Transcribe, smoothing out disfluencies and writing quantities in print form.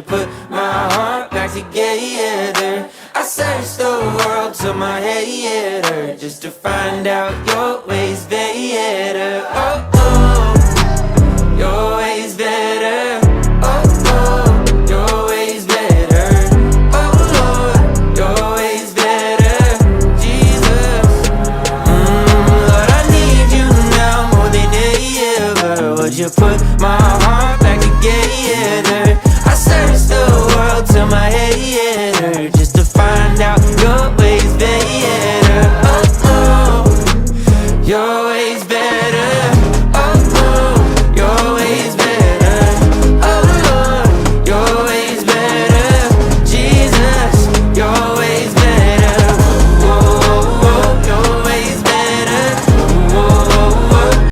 put my heart back together? I searched the world till my head hurt, just to find out your ways better. Oh, oh, your ways better. Oh, oh, your ways better. Oh, Lord, your ways better. Jesus, Lord, I need you now more than ever. Would you put my